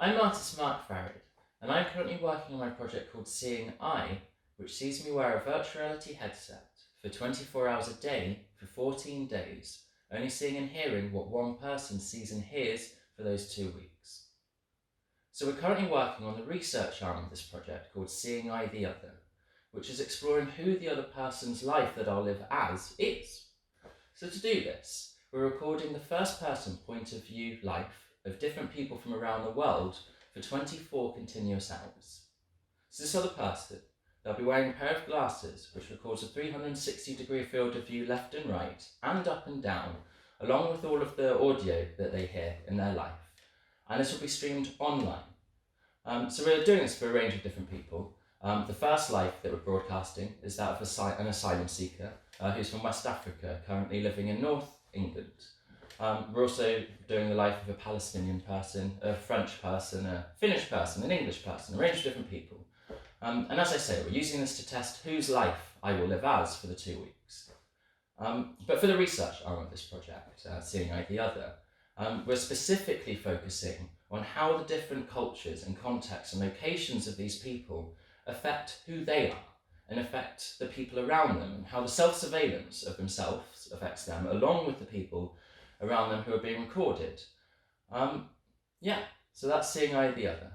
I'm artist Mark Farid, and I'm currently working on my project called Seeing I, which sees me wear a virtual reality headset for 24 hours a day for 14 days, only seeing and hearing what one person sees and hears for those 2 weeks. So we're currently working on the research arm of this project called Seeing I the Other, which is exploring who the other person's life that I'll live as is. So to do this, we're recording the first person point of view life of different people from around the world for 24 continuous hours. So this other person, they'll be wearing a pair of glasses which records a 360-degree field of view left and right and up and down, along with all of the audio that they hear in their life. And this will be streamed online. So we're doing this for a range of different people. The first life that we're broadcasting is that of an asylum seeker who's from West Africa, currently living in North England. We're also doing the life of a Palestinian person, a French person, a Finnish person, an English person, a range of different people. And as I say, we're using this to test whose life I will live as for the 2 weeks. But for the research arm of this project, Seeing I the Other, we're specifically focusing on how the different cultures and contexts and locations of these people affect who they are and affect the people around them, and how the self-surveillance of themselves affects them, along with the people around them who are being recorded. So that's Seeing I the Other.